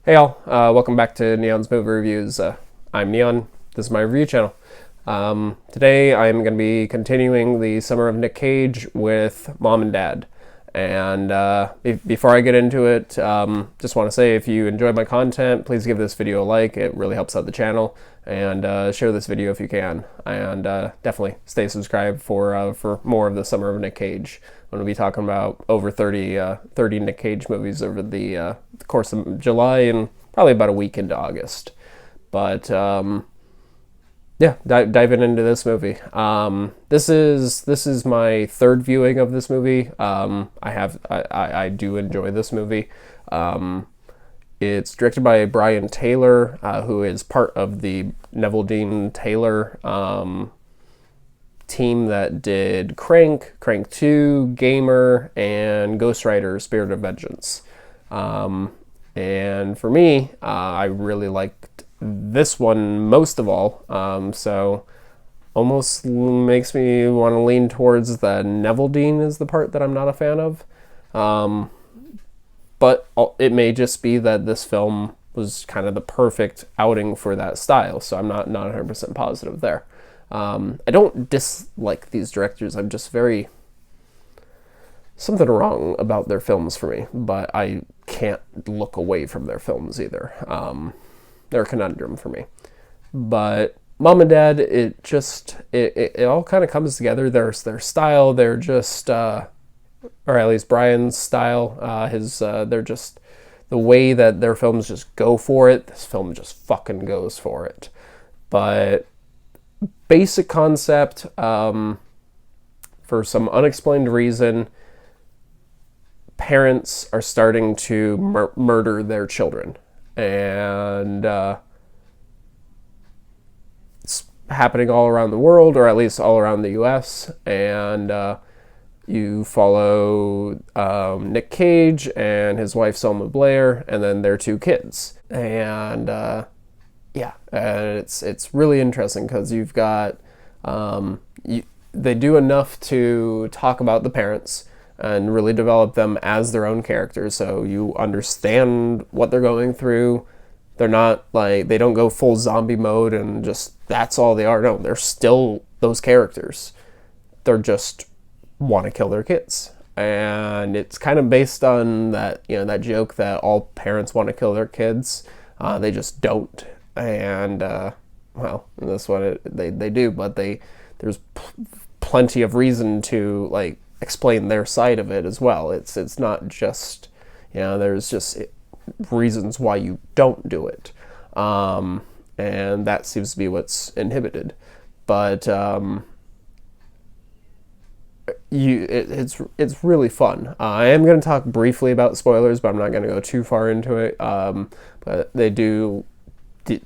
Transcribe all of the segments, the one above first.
Hey all, welcome back to Neon's Movie Reviews. I'm Neon, this is my review channel. Today I'm going to be continuing the Summer of Nic Cage with Mom and Dad. And before I get into it, just want to say if you enjoyed my content, please give this video a like, it really helps out the channel. And share this video if you can. And definitely stay subscribed for more of the Summer of Nic Cage. I'm going to be talking about over 30 Nic Cage movies over the course of July and probably about a week into August. But yeah, diving into this movie. This is my third viewing of this movie. I do enjoy this movie. It's directed by Brian Taylor, who is part of the Neville Dean Taylor team that did Crank, Crank 2, Gamer, and Ghost Rider: Spirit of Vengeance. And for me, I really liked this one most of all. So almost makes me want to lean towards the Neville Dean is the part that I'm not a fan of. But it may just be that this film was kind of the perfect outing for that style, so I'm not 100% positive there. I don't dislike these directors, I'm just something wrong about their films for me, but I can't look away from their films either. They're a conundrum for me. But Mom and Dad, it all kind of comes together. Their style, they're just... or at least Brian's style, they're just, the way that their films just go for it, this film just fucking goes for it. But basic concept, for some unexplained reason, parents are starting to murder their children. And it's happening all around the world, or at least all around the US, and you follow Nick Cage and his wife Selma Blair, and then their two kids. And it's really interesting because you've got they do enough to talk about the parents and really develop them as their own characters, so you understand what they're going through. They're not like, they don't go full zombie mode and just that's all they are. No, they're still those characters. They're just want to kill their kids, and it's kind of based on that, that joke that all parents want to kill their kids, they just don't. And well, that's what they do, but there's plenty of reason to like explain their side of it as well. It's not just, there's just reasons why you don't do it, and that seems to be what's inhibited. But it's really fun. I am going to talk briefly about spoilers, but I'm not going to go too far into it. But they do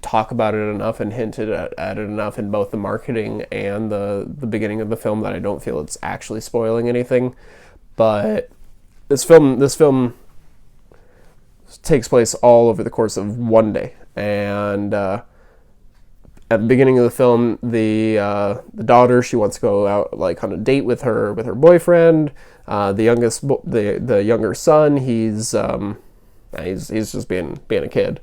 talk about it enough and hinted at it enough in both the marketing and the beginning of the film that I don't feel it's actually spoiling anything. But this film takes place all over the course of one day, and at the beginning of the film, the daughter, she wants to go out like on a date with her boyfriend. The younger son, he's just being a kid.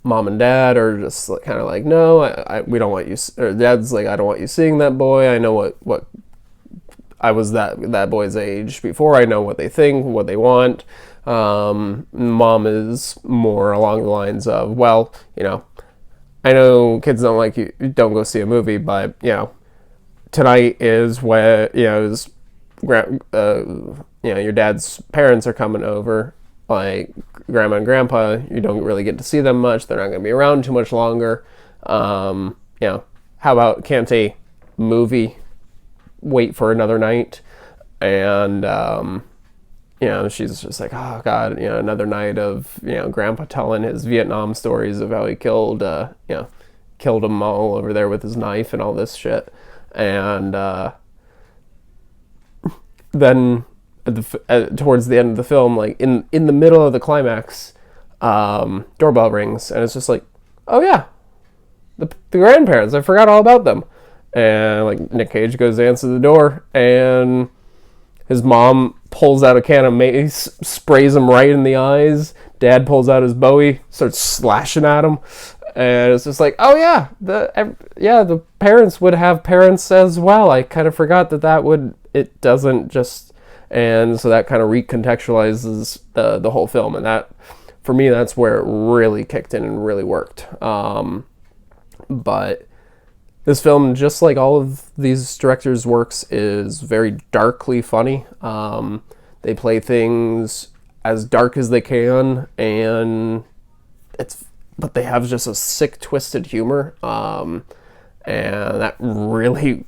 Mom and dad are just kind of like, no, we don't want you. Or dad's like, I don't want you seeing that boy. I know what I was that boy's age before. I know what they think, what they want. Mom is more along the lines of, well, I know kids don't like you, don't go see a movie, but tonight is when your dad's parents are coming over, like grandma and grandpa. You don't really get to see them much. They're not going to be around too much longer. How about, can't a movie wait for another night? And she's just like, oh god, another night of grandpa telling his Vietnam stories of how he killed them all over there with his knife and all this shit. And then towards the end of the film, like in the middle of the climax, doorbell rings, and it's just like, oh yeah, the grandparents, I forgot all about them. And like Nick Cage goes to answer the door, and his mom pulls out a can of mace, sprays him right in the eyes, Dad pulls out his Bowie, starts slashing at him, and it's just like, oh yeah, the parents would have parents as well. I kind of forgot it doesn't just, and so that kind of recontextualizes the whole film, and that, for me, that's where it really kicked in and really worked. But this film, just like all of these directors' works, is very darkly funny. They play things as dark as they can, and but they have just a sick, twisted humor, and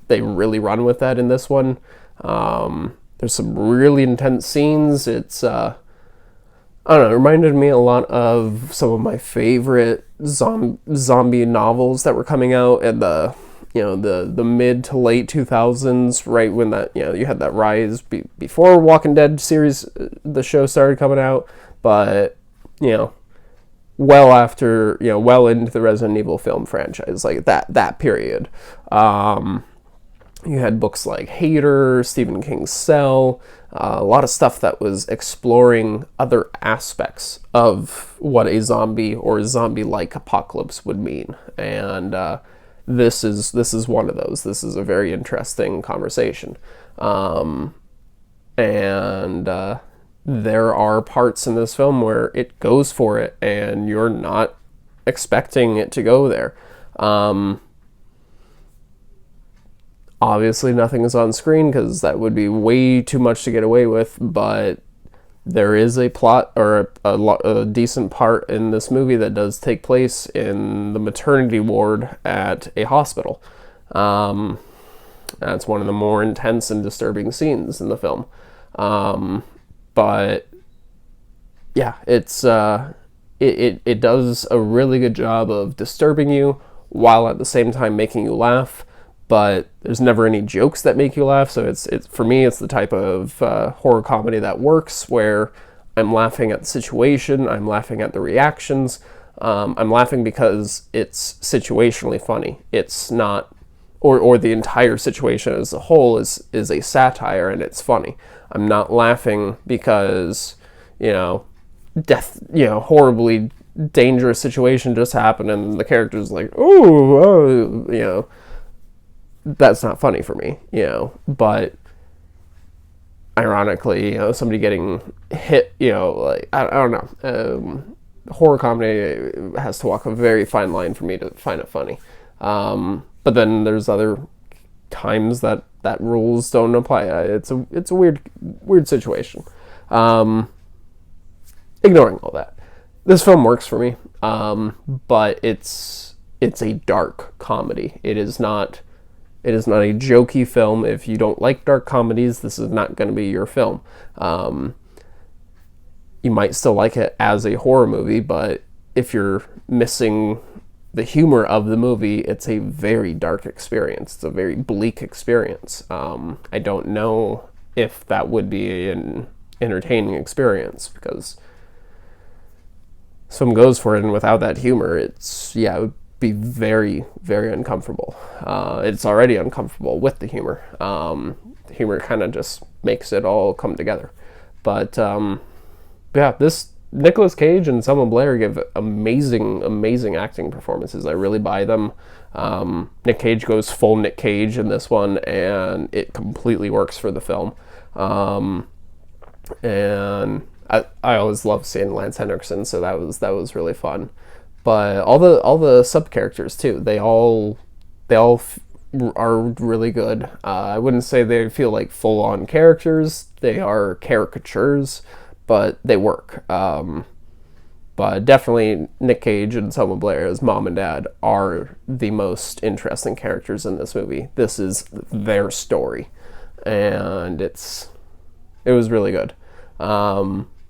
they really run with that in this one. There's some really intense scenes. It's I don't know, it reminded me a lot of some of my favorite zombie novels that were coming out in the mid to late 2000s, right when that, you had that rise before Walking Dead series, the show started coming out, but, well after, well into the Resident Evil film franchise, like that period. You had books like Hater, Stephen King's Cell, a lot of stuff that was exploring other aspects of what a zombie or zombie-like apocalypse would mean. And this is one of those. This is a very interesting conversation. And there are parts in this film where it goes for it, and you're not expecting it to go there. Obviously, nothing is on screen because that would be way too much to get away with, but there is a plot or a decent part in this movie that does take place in the maternity ward at a hospital. That's one of the more intense and disturbing scenes in the film. But yeah, it does a really good job of disturbing you while at the same time making you laugh. But there's never any jokes that make you laugh, so it's for me, it's the type of horror comedy that works, where I'm laughing at the situation, I'm laughing at the reactions, I'm laughing because it's situationally funny. It's not, or the entire situation as a whole is a satire and it's funny. I'm not laughing because, death, horribly dangerous situation just happened and the character's like, oh, that's not funny for me, but ironically, somebody getting hit, like, I don't know, horror comedy has to walk a very fine line for me to find it funny, but then there's other times that rules don't apply. It's a weird situation. Ignoring all that, this film works for me, but it's a dark comedy. It is not a jokey film. If you don't like dark comedies, this is not going to be your film. You might still like it as a horror movie, but if you're missing the humor of the movie, it's a very dark experience. It's a very bleak experience. I don't know if that would be an entertaining experience, because some goes for it, and without that humor, it would be very, very uncomfortable. It's already uncomfortable with the humor. The humor kind of just makes it all come together. But this Nicolas Cage and Selma Blair give amazing acting performances. I really buy them. Nic Cage goes full Nic Cage in this one, and it completely works for the film. And I always love seeing Lance Henriksen, so that was really fun. But all the sub characters too, they all are really good. I wouldn't say they feel like full on characters. They are caricatures, but they work. But definitely Nic Cage and Selma Blair as mom and dad are the most interesting characters in this movie. This is their story, and it was really good.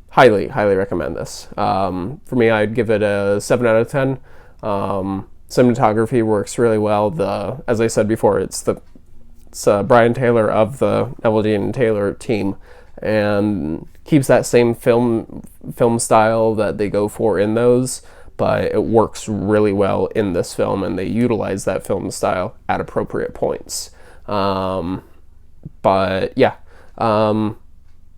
Highly recommend this. For me, I'd give it a 7 out of 10. Cinematography works really well. As I said before, it's Brian Taylor of the Neville Dean Taylor team, and keeps that same film style that they go for in those, but it works really well in this film, and they utilize that film style at appropriate points. But yeah.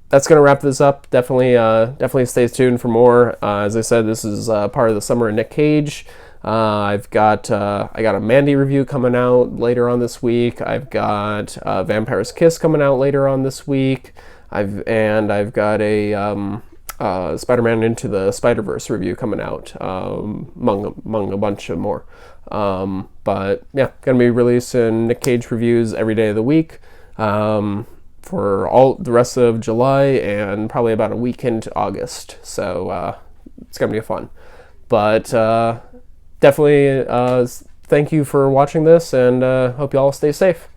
that's going to wrap this up. Definitely stay tuned for more. As I said, this is part of the Summer of Nic Cage. I got a Mandy review coming out later on this week. I've got Vampire's Kiss coming out later on this week. I've got a Spider-Man Into the Spider-Verse review coming out, among a bunch of more. But yeah, gonna be releasing Nic Cage reviews every day of the week for all the rest of July and probably about a week into August. So it's gonna be fun. But definitely thank you for watching this, and hope you all stay safe.